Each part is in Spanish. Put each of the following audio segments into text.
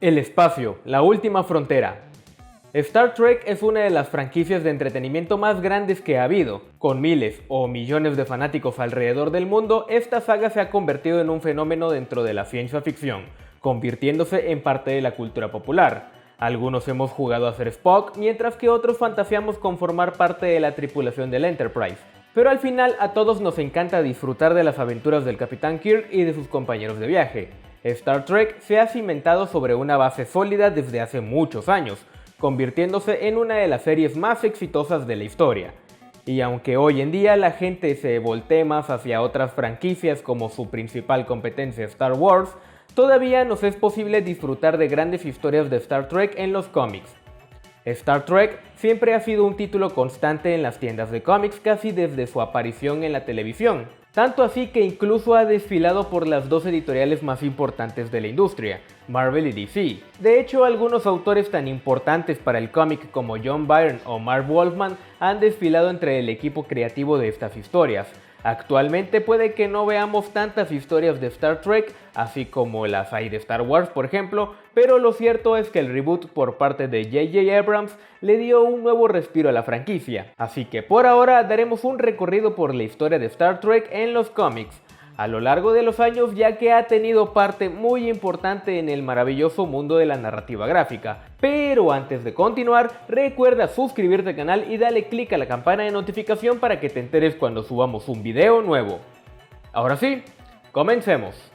El espacio, la última frontera. Star Trek es una de las franquicias de entretenimiento más grandes que ha habido. Con miles o millones de fanáticos alrededor del mundo, esta saga se ha convertido en un fenómeno dentro de la ciencia ficción, convirtiéndose en parte de la cultura popular. Algunos hemos jugado a ser Spock, mientras que otros fantaseamos con formar parte de la tripulación del Enterprise. Pero al final a todos nos encanta disfrutar de las aventuras del Capitán Kirk y de sus compañeros de viaje. Star Trek se ha cimentado sobre una base sólida desde hace muchos años, convirtiéndose en una de las series más exitosas de la historia. Y aunque hoy en día la gente se voltee más hacia otras franquicias como su principal competencia Star Wars, todavía nos es posible disfrutar de grandes historias de Star Trek en los cómics. Star Trek siempre ha sido un título constante en las tiendas de cómics casi desde su aparición en la televisión, tanto así que incluso ha desfilado por las dos editoriales más importantes de la industria, Marvel y DC. De hecho, algunos autores tan importantes para el cómic como John Byrne o Marv Wolfman han desfilado entre el equipo creativo de estas historias. Actualmente puede que no veamos tantas historias de Star Trek, así como las hay de Star Wars por ejemplo, pero lo cierto es que el reboot por parte de J.J. Abrams le dio un nuevo respiro a la franquicia. Así que por ahora daremos un recorrido por la historia de Star Trek en los cómics, a lo largo de los años, ya que ha tenido parte muy importante en el maravilloso mundo de la narrativa gráfica. Pero antes de continuar, recuerda suscribirte al canal y dale click a la campana de notificación para que te enteres cuando subamos un video nuevo. Ahora sí, comencemos.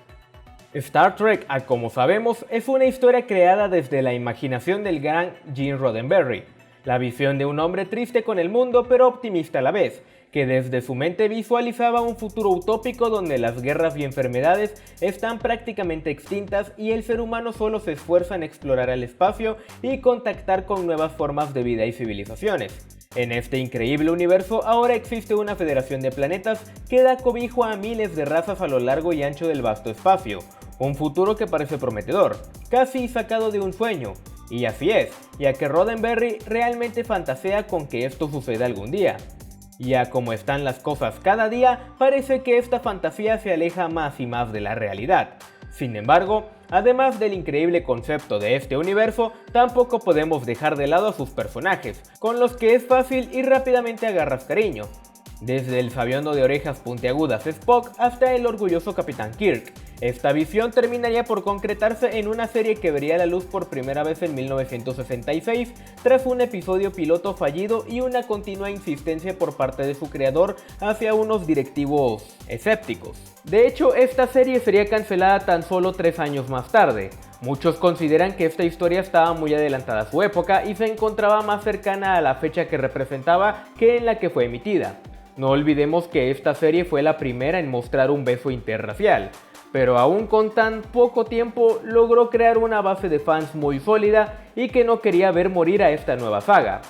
Star Trek, como sabemos, es una historia creada desde la imaginación del gran Gene Roddenberry, la visión de un hombre triste con el mundo pero optimista a la vez, que desde su mente visualizaba un futuro utópico donde las guerras y enfermedades están prácticamente extintas y el ser humano solo se esfuerza en explorar el espacio y contactar con nuevas formas de vida y civilizaciones. En este increíble universo ahora existe una federación de planetas que da cobijo a miles de razas a lo largo y ancho del vasto espacio, un futuro que parece prometedor, casi sacado de un sueño. Y así es, ya que Roddenberry realmente fantasea con que esto suceda algún día. Ya como están las cosas cada día, parece que esta fantasía se aleja más y más de la realidad. Sin embargo, además del increíble concepto de este universo, tampoco podemos dejar de lado a sus personajes, con los que es fácil y rápidamente agarras cariño. Desde el sabiondo de orejas puntiagudas Spock hasta el orgulloso Capitán Kirk. Esta visión terminaría por concretarse en una serie que vería la luz por primera vez en 1966, tras un episodio piloto fallido y una continua insistencia por parte de su creador hacia unos directivos escépticos. De hecho, esta serie sería cancelada tan solo 3 años más tarde. Muchos consideran que esta historia estaba muy adelantada a su época y se encontraba más cercana a la fecha que representaba que en la que fue emitida. No olvidemos que esta serie fue la primera en mostrar un beso interracial, pero aún con tan poco tiempo logró crear una base de fans muy sólida y que no quería ver morir a esta nueva saga.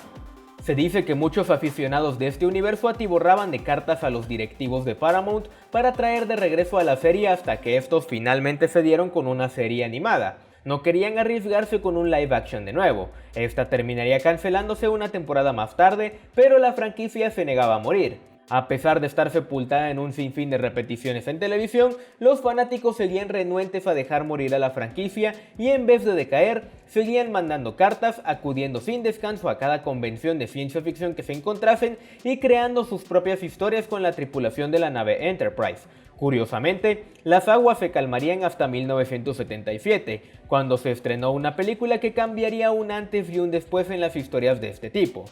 Se dice que muchos aficionados de este universo atiborraban de cartas a los directivos de Paramount para traer de regreso a la serie hasta que estos finalmente se dieron con una serie animada. No querían arriesgarse con un live action de nuevo. Esta terminaría cancelándose una temporada más tarde, pero la franquicia se negaba a morir. A pesar de estar sepultada en un sinfín de repeticiones en televisión, los fanáticos seguían renuentes a dejar morir a la franquicia y en vez de decaer, seguían mandando cartas, acudiendo sin descanso a cada convención de ciencia ficción que se encontrasen y creando sus propias historias con la tripulación de la nave Enterprise. Curiosamente, las aguas se calmarían hasta 1977, cuando se estrenó una película que cambiaría un antes y un después en las historias de este tipo: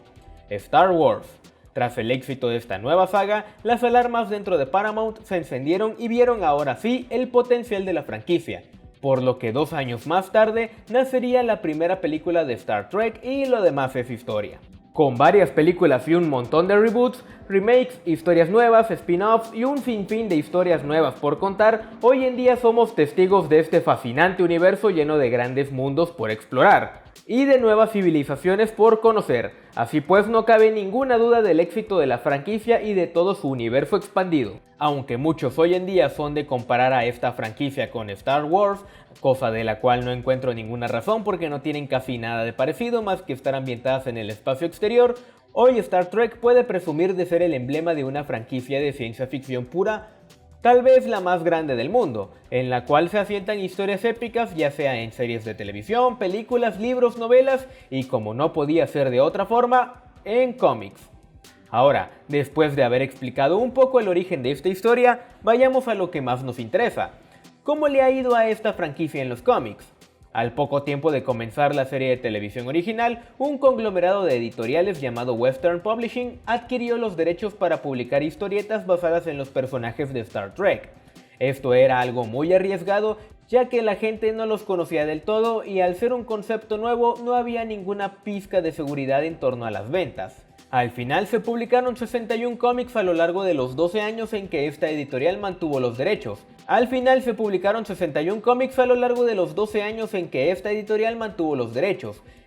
Star Wars. Tras el éxito de esta nueva saga, las alarmas dentro de Paramount se encendieron y vieron ahora sí el potencial de la franquicia, por lo que 2 años más tarde nacería la primera película de Star Trek y lo demás es historia. Con varias películas y un montón de reboots, remakes, historias nuevas, spin-offs y un sinfín de historias nuevas por contar, hoy en día somos testigos de este fascinante universo lleno de grandes mundos por explorar y de nuevas civilizaciones por conocer. Así pues, no cabe ninguna duda del éxito de la franquicia y de todo su universo expandido. Aunque muchos hoy en día son de comparar a esta franquicia con Star Wars, cosa de la cual no encuentro ninguna razón porque no tienen casi nada de parecido más que estar ambientadas en el espacio exterior, hoy Star Trek puede presumir de ser el emblema de una franquicia de ciencia ficción pura tal vez la más grande del mundo, en la cual se asientan historias épicas ya sea en series de televisión, películas, libros, novelas y, como no podía ser de otra forma, en cómics. Ahora, después de haber explicado un poco el origen de esta historia, vayamos a lo que más nos interesa. ¿Cómo le ha ido a esta franquicia en los cómics? Al poco tiempo de comenzar la serie de televisión original, un conglomerado de editoriales llamado Western Publishing adquirió los derechos para publicar historietas basadas en los personajes de Star Trek. Esto era algo muy arriesgado, ya que la gente no los conocía del todo y al ser un concepto nuevo no había ninguna pizca de seguridad en torno a las ventas. Al final se publicaron 61 cómics a lo largo de los 12 años en que esta editorial mantuvo los derechos.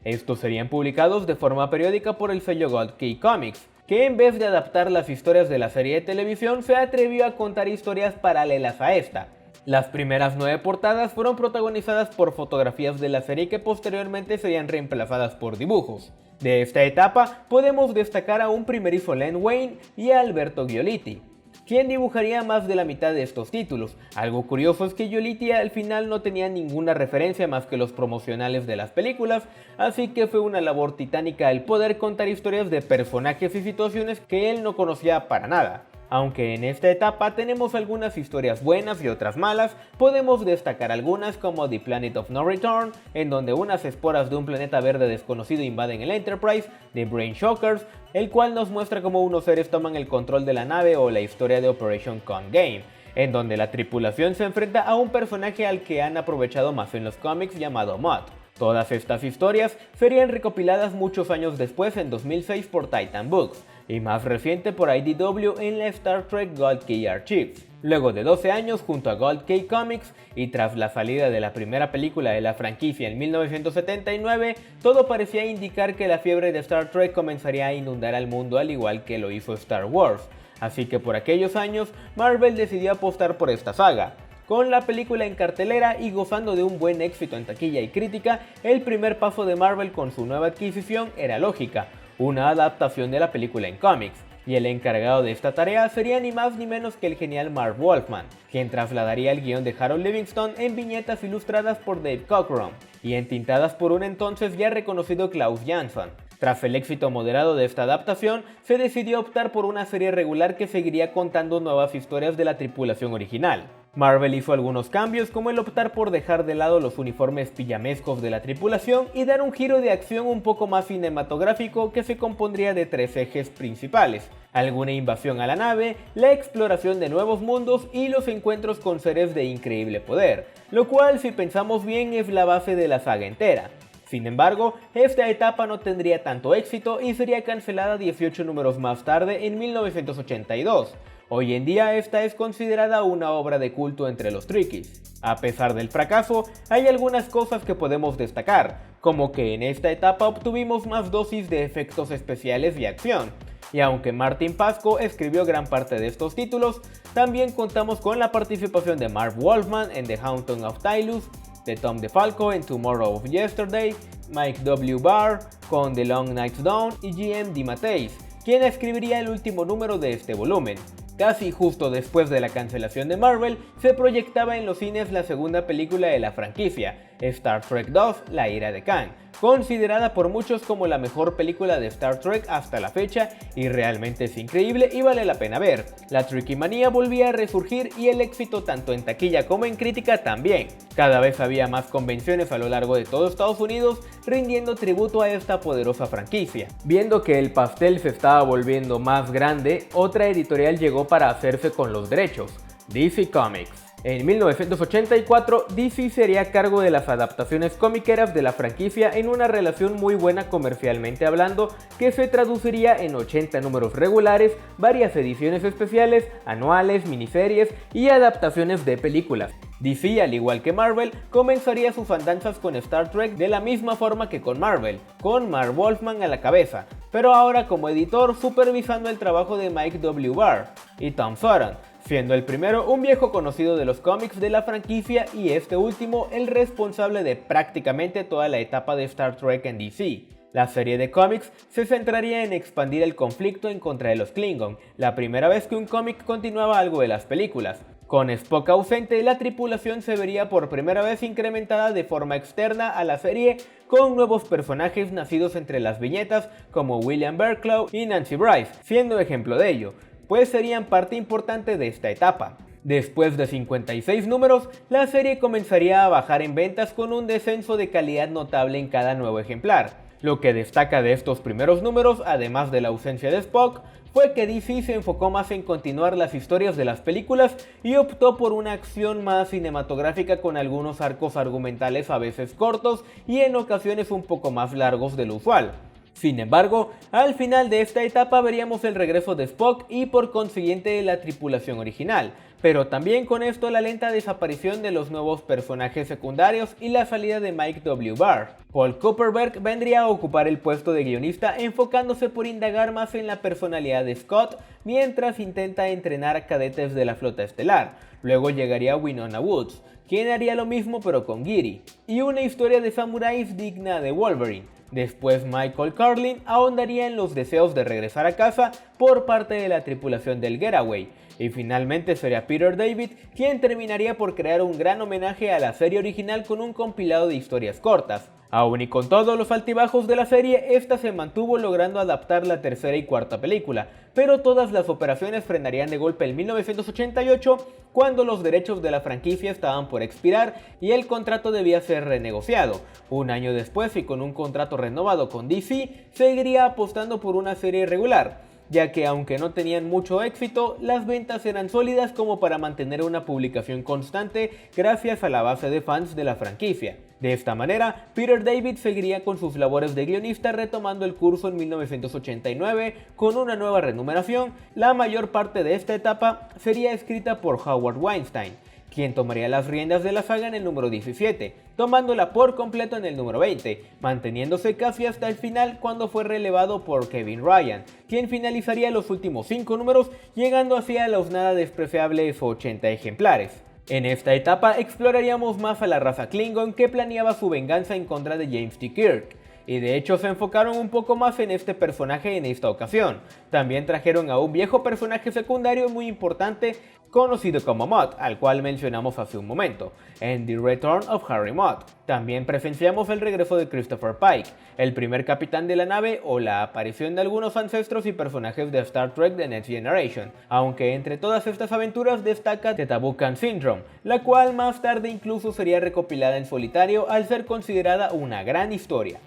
Estos serían publicados de forma periódica por el sello Gold Key Comics, que en vez de adaptar las historias de la serie de televisión se atrevió a contar historias paralelas a esta. Las primeras 9 portadas fueron protagonizadas por fotografías de la serie que posteriormente serían reemplazadas por dibujos. De esta etapa podemos destacar a un primerizo Len Wein y a Alberto Giolitti, quien dibujaría más de la mitad de estos títulos. Algo curioso es que Giolitti al final no tenía ninguna referencia más que los promocionales de las películas, así que fue una labor titánica el poder contar historias de personajes y situaciones que él no conocía para nada. Aunque en esta etapa tenemos algunas historias buenas y otras malas, podemos destacar algunas como The Planet of No Return, en donde unas esporas de un planeta verde desconocido invaden el Enterprise, The Brain Shockers, el cual nos muestra cómo unos seres toman el control de la nave, o la historia de Operation Con Game, en donde la tripulación se enfrenta a un personaje al que han aprovechado más en los cómics llamado Mott. Todas estas historias serían recopiladas muchos años después en 2006 por Titan Books, y más reciente por IDW en la Star Trek Gold Key Archives. Luego de 12 años junto a Gold Key Comics y tras la salida de la primera película de la franquicia en 1979, todo parecía indicar que la fiebre de Star Trek comenzaría a inundar al mundo al igual que lo hizo Star Wars. Así que por aquellos años, Marvel decidió apostar por esta saga. Con la película en cartelera y gozando de un buen éxito en taquilla y crítica, el primer paso de Marvel con su nueva adquisición era lógica: una adaptación de la película en cómics, y el encargado de esta tarea sería ni más ni menos que el genial Marv Wolfman, quien trasladaría el guión de Harold Livingston en viñetas ilustradas por Dave Cockrum y entintadas por un entonces ya reconocido Klaus Jansson. Tras el éxito moderado de esta adaptación, se decidió optar por una serie regular que seguiría contando nuevas historias de la tripulación original. Marvel hizo algunos cambios, como el optar por dejar de lado los uniformes pijamescos de la tripulación y dar un giro de acción un poco más cinematográfico que se compondría de 3 ejes principales: alguna invasión a la nave, la exploración de nuevos mundos y los encuentros con seres de increíble poder, lo cual, si pensamos bien, es la base de la saga entera. Sin embargo, esta etapa no tendría tanto éxito y sería cancelada 18 números más tarde, en 1982. Hoy en día esta es considerada una obra de culto entre los Trekkies. A pesar del fracaso, hay algunas cosas que podemos destacar, como que en esta etapa obtuvimos más dosis de efectos especiales y acción. Y aunque Martin Pasco escribió gran parte de estos títulos, también contamos con la participación de Marv Wolfman en The Haunting of Tylus, de Tom DeFalco en Tomorrow of Yesterday, Mike W. Barr con The Long Night's Dawn y GM DeMatteis, quien escribiría el último número de este volumen. Casi justo después de la cancelación de Marvel, se proyectaba en los cines la segunda película de la franquicia, Star Trek II: La ira de Khan, considerada por muchos como la mejor película de Star Trek hasta la fecha, y realmente es increíble y vale la pena ver. La Trekkie-manía volvía a resurgir y el éxito tanto en taquilla como en crítica también. Cada vez había más convenciones a lo largo de todo Estados Unidos rindiendo tributo a esta poderosa franquicia. Viendo que el pastel se estaba volviendo más grande, otra editorial llegó para hacerse con los derechos: DC Comics. En 1984, DC se haría cargo de las adaptaciones comiqueras de la franquicia en una relación muy buena comercialmente hablando, que se traduciría en 80 números regulares, varias ediciones especiales, anuales, miniseries y adaptaciones de películas. DC, al igual que Marvel, comenzaría sus andanzas con Star Trek de la misma forma que con Marvel, con Marv Wolfman a la cabeza, pero ahora como editor supervisando el trabajo de Mike W. Barr y Tom Soran, siendo el primero un viejo conocido de los cómics de la franquicia y este último el responsable de prácticamente toda la etapa de Star Trek en DC. La serie de cómics se centraría en expandir el conflicto en contra de los Klingon, la primera vez que un cómic continuaba algo de las películas. Con Spock ausente, la tripulación se vería por primera vez incrementada de forma externa a la serie con nuevos personajes nacidos entre las viñetas como William Barclough y Nancy Bryce, siendo ejemplo de ello, pues serían parte importante de esta etapa. Después de 56 números, la serie comenzaría a bajar en ventas con un descenso de calidad notable en cada nuevo ejemplar. Lo que destaca de estos primeros números, además de la ausencia de Spock, fue que DC se enfocó más en continuar las historias de las películas y optó por una acción más cinematográfica con algunos arcos argumentales a veces cortos y en ocasiones un poco más largos de lo usual. Sin embargo, al final de esta etapa veríamos el regreso de Spock y por consiguiente la tripulación original, pero también con esto la lenta desaparición de los nuevos personajes secundarios y la salida de Mike W. Barr. Paul Kupperberg vendría a ocupar el puesto de guionista enfocándose por indagar más en la personalidad de Scott mientras intenta entrenar a cadetes de la flota estelar. Luego llegaría Winona Woods, quien haría lo mismo pero con Geary, y una historia de samuráis digna de Wolverine. Después Michael Carlin ahondaría en los deseos de regresar a casa por parte de la tripulación del Getaway, y finalmente sería Peter David quien terminaría por crear un gran homenaje a la serie original con un compilado de historias cortas. Aún y con todos los altibajos de la serie, esta se mantuvo logrando adaptar la tercera y cuarta película, pero todas las operaciones frenarían de golpe en 1988 cuando los derechos de la franquicia estaban por expirar y el contrato debía ser renegociado. Un año después y con un contrato renovado con DC, seguiría apostando por una serie regular, ya que aunque no tenían mucho éxito, las ventas eran sólidas como para mantener una publicación constante gracias a la base de fans de la franquicia. De esta manera, Peter David seguiría con sus labores de guionista retomando el curso en 1989 con una nueva renumeración. La mayor parte de esta etapa sería escrita por Howard Weinstein, quien tomaría las riendas de la saga en el número 17, tomándola por completo en el número 20, manteniéndose casi hasta el final cuando fue relevado por Kevin Ryan, quien finalizaría los últimos 5 números, llegando así a los nada despreciables 80 ejemplares. En esta etapa exploraríamos más a la raza Klingon que planeaba su venganza en contra de James T. Kirk, y de hecho se enfocaron un poco más en este personaje en esta ocasión. También trajeron a un viejo personaje secundario muy importante conocido como Mott, al cual mencionamos hace un momento, en The Return of Harry Mott. También presenciamos el regreso de Christopher Pike, el primer capitán de la nave, o la aparición de algunos ancestros y personajes de Star Trek The Next Generation, aunque entre todas estas aventuras destaca The Tabucan Syndrome, la cual más tarde incluso sería recopilada en solitario al ser considerada una gran historia.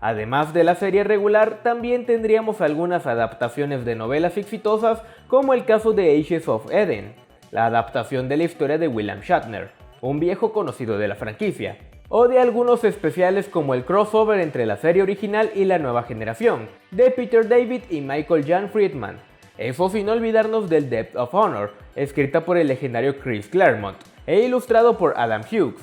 Además de la serie regular, también tendríamos algunas adaptaciones de novelas exitosas, como el caso de Ashes of Eden, la adaptación de la historia de William Shatner, un viejo conocido de la franquicia, o de algunos especiales como el crossover entre la serie original y la nueva generación, de Peter David y Michael Jan Friedman. Eso sin olvidarnos del Depth of Honor, escrita por el legendario Chris Claremont, e ilustrado por Adam Hughes.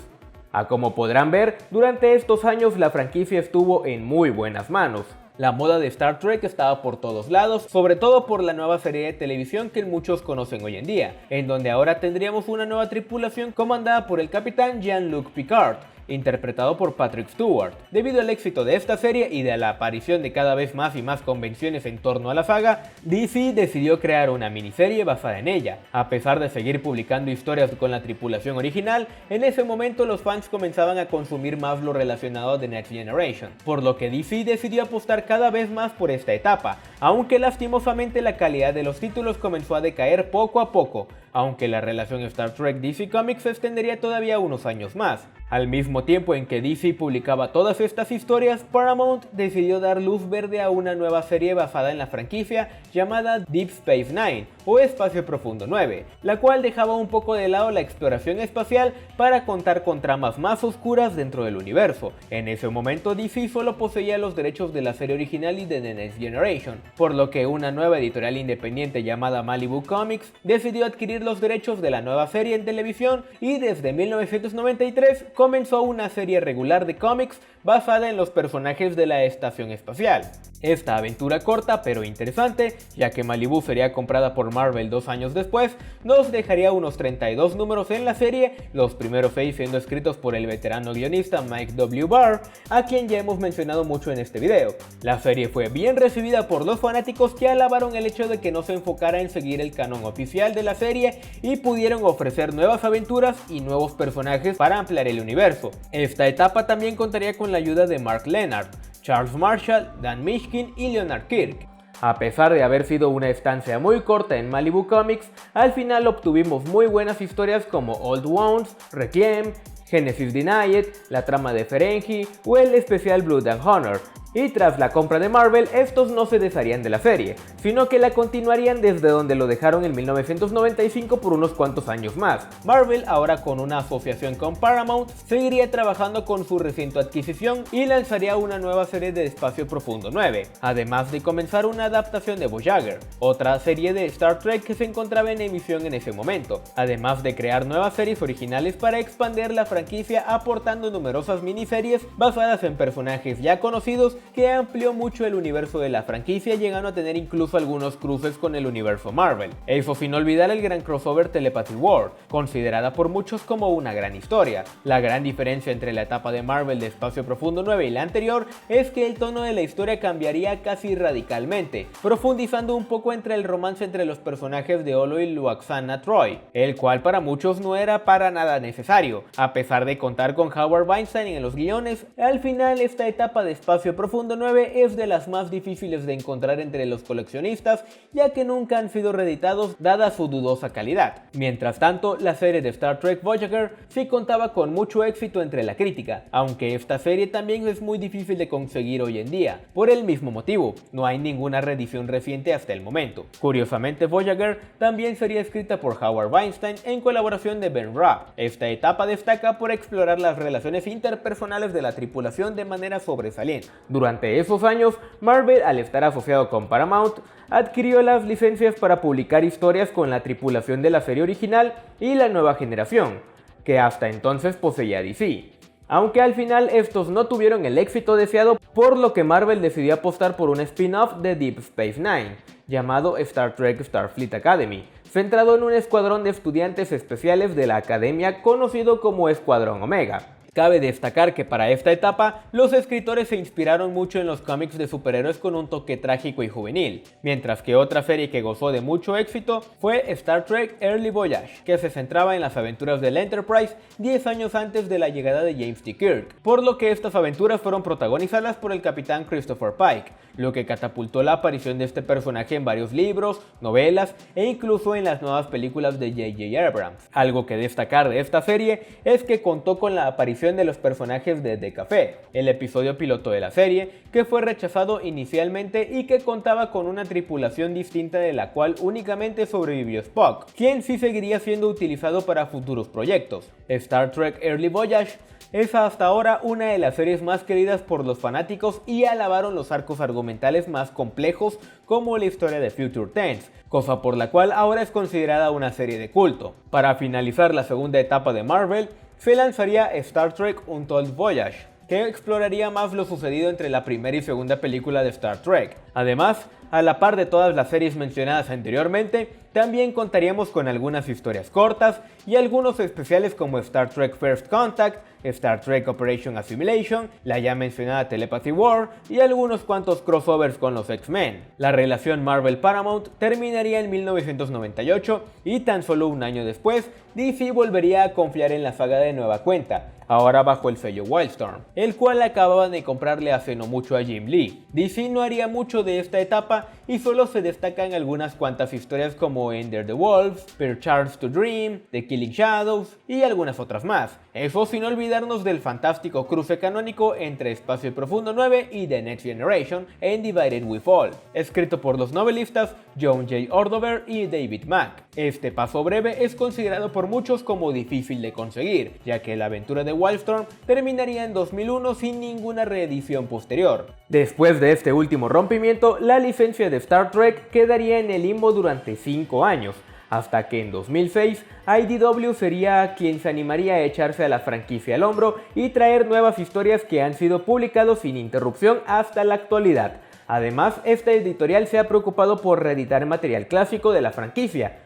Como podrán ver, durante estos años la franquicia estuvo en muy buenas manos. La moda de Star Trek estaba por todos lados, sobre todo por la nueva serie de televisión que muchos conocen hoy en día, en donde ahora tendríamos una nueva tripulación comandada por el capitán Jean-Luc Picard, interpretado por Patrick Stewart. Debido al éxito de esta serie y de la aparición de cada vez más y más convenciones en torno a la saga, DC decidió crear una miniserie basada en ella. A pesar de seguir publicando historias con la tripulación original, en ese momento los fans comenzaban a consumir más lo relacionado a The Next Generation, por lo que DC decidió apostar cada vez más por esta etapa, aunque lastimosamente la calidad de los títulos comenzó a decaer poco a poco, aunque la relación Star Trek-DC Comics se extendería todavía unos años más. Al mismo tiempo en que DC publicaba todas estas historias, Paramount decidió dar luz verde a una nueva serie basada en la franquicia llamada Deep Space Nine o Espacio Profundo 9, la cual dejaba un poco de lado la exploración espacial para contar con tramas más oscuras dentro del universo. En ese momento DC solo poseía los derechos de la serie original y de The Next Generation, por lo que una nueva editorial independiente llamada Malibu Comics decidió adquirir los derechos de la nueva serie en televisión y desde 1993 comenzó una serie regular de cómics basada en los personajes de la estación espacial. Esta aventura corta pero interesante, ya que Malibu sería comprada por Marvel 2 años después, nos dejaría unos 32 números en la serie, los primeros 6 siendo escritos por el veterano guionista Mike W. Barr, a quien ya hemos mencionado mucho en este video. La serie fue bien recibida por los fanáticos, que alabaron el hecho de que no se enfocara en seguir el canon oficial de la serie y pudieron ofrecer nuevas aventuras y nuevos personajes para ampliar el universo. Esta etapa también contaría con la ayuda de Mark Lenard, Charles Marshall, Dan Mishkin y Leonard Kirk. A pesar de haber sido una estancia muy corta en Malibu Comics, al final obtuvimos muy buenas historias como Old Wounds, Requiem, Genesis Denied, la trama de Ferengi o el especial Blood and Honor. Y tras la compra de Marvel, estos no se desharían de la serie, sino que la continuarían desde donde lo dejaron en 1995 por unos cuantos años más. Marvel, ahora con una asociación con Paramount, seguiría trabajando con su reciente adquisición y lanzaría una nueva serie de Espacio Profundo 9, además de comenzar una adaptación de Voyager, otra serie de Star Trek que se encontraba en emisión en ese momento, además de crear nuevas series originales para expandir la franquicia, aportando numerosas miniseries basadas en personajes ya conocidos, que amplió mucho el universo de la franquicia, llegando a tener incluso algunos cruces con el universo Marvel. Eso sin olvidar el gran crossover Telepathy War, considerada por muchos como una gran historia. La gran diferencia entre la etapa de Marvel de Espacio Profundo 9 y la anterior es que el tono de la historia cambiaría casi radicalmente, profundizando un poco entre el romance entre los personajes de Olo y Lwaxana Troi, el cual para muchos no era para nada necesario. A pesar de contar con Howard Weinstein en los guiones, al final esta etapa de Espacio Profundo 9 es de las más difíciles de encontrar entre los coleccionistas, ya que nunca han sido reeditados dada su dudosa calidad. Mientras tanto, la serie de Star Trek Voyager sí contaba con mucho éxito entre la crítica, aunque esta serie también es muy difícil de conseguir hoy en día. Por el mismo motivo, no hay ninguna reedición reciente hasta el momento. Curiosamente, Voyager también sería escrita por Howard Weinstein en colaboración de Ben Raab. Esta etapa destaca por explorar las relaciones interpersonales de la tripulación de manera sobresaliente. Durante esos años, Marvel, al estar asociado con Paramount, adquirió las licencias para publicar historias con la tripulación de la serie original y la nueva generación, que hasta entonces poseía DC. Aunque al final estos no tuvieron el éxito deseado, por lo que Marvel decidió apostar por un spin-off de Deep Space Nine, llamado Star Trek Starfleet Academy, centrado en un escuadrón de estudiantes especiales de la academia conocido como Escuadrón Omega. Cabe destacar que para esta etapa, los escritores se inspiraron mucho en los cómics de superhéroes con un toque trágico y juvenil, mientras que otra serie que gozó de mucho éxito fue Star Trek Early Voyage, que se centraba en las aventuras del Enterprise 10 años antes de la llegada de James T. Kirk, por lo que estas aventuras fueron protagonizadas por el capitán Christopher Pike, lo que catapultó la aparición de este personaje en varios libros, novelas e incluso en las nuevas películas de J.J. Abrams. Algo que destacar de esta serie es que contó con la aparición de los personajes de The Café, el episodio piloto de la serie, que fue rechazado inicialmente y que contaba con una tripulación distinta de la cual únicamente sobrevivió Spock, quien sí seguiría siendo utilizado para futuros proyectos. Star Trek Early Voyage es hasta ahora una de las series más queridas por los fanáticos y alabaron los arcos argumentales más complejos como la historia de Future Tense, cosa por la cual ahora es considerada una serie de culto. Para finalizar la segunda etapa de Marvel, se lanzaría Star Trek Untold Voyage, que exploraría más lo sucedido entre la primera y segunda película de Star Trek. Además, a la par de todas las series mencionadas anteriormente, también contaríamos con algunas historias cortas y algunos especiales como Star Trek First Contact, Star Trek Operation Assimilation, la ya mencionada Telepathy War y algunos cuantos crossovers con los X-Men. La relación Marvel-Paramount terminaría en 1998 y tan solo un año después, DC volvería a confiar en la saga de nueva cuenta, ahora bajo el sello Wildstorm, el cual acababan de comprarle hace no mucho a Jim Lee. DC no haría mucho de esta etapa y solo se destacan algunas cuantas historias como Ender the Wolves, Per Chance to Dream, The Killing Shadows y algunas otras más. Eso sin olvidarnos del fantástico cruce canónico entre Espacio Profundo 9 y The Next Generation en Divided We Fall, escrito por los novelistas John J. Ordover y David Mack. Este paso breve es considerado por muchos como difícil de conseguir, ya que la aventura de Wildstorm terminaría en 2001 sin ninguna reedición posterior. Después de este último rompimiento, la licencia de Star Trek quedaría en el limbo durante 5 años, hasta que en 2006 IDW sería quien se animaría a echarse a la franquicia al hombro y traer nuevas historias que han sido publicadas sin interrupción hasta la actualidad. Además, esta editorial se ha preocupado por reeditar material clásico de la franquicia,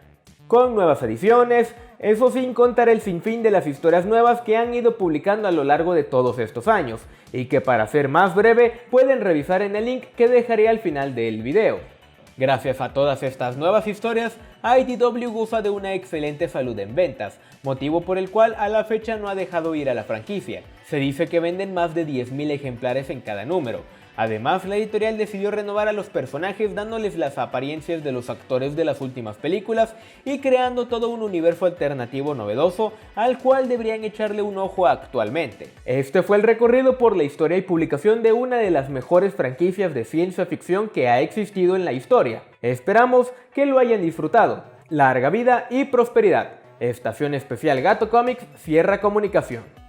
con nuevas ediciones, eso sin contar el sinfín de las historias nuevas que han ido publicando a lo largo de todos estos años, y que para ser más breve pueden revisar en el link que dejaré al final del video. Gracias a todas estas nuevas historias, IDW goza de una excelente salud en ventas, motivo por el cual a la fecha no ha dejado ir a la franquicia. Se dice que venden más de 10.000 ejemplares en cada número. Además, la editorial decidió renovar a los personajes dándoles las apariencias de los actores de las últimas películas y creando todo un universo alternativo novedoso al cual deberían echarle un ojo actualmente. Este fue el recorrido por la historia y publicación de una de las mejores franquicias de ciencia ficción que ha existido en la historia. Esperamos que lo hayan disfrutado. Larga vida y prosperidad. Estación Especial Gato Comics, Sierra Comunicación.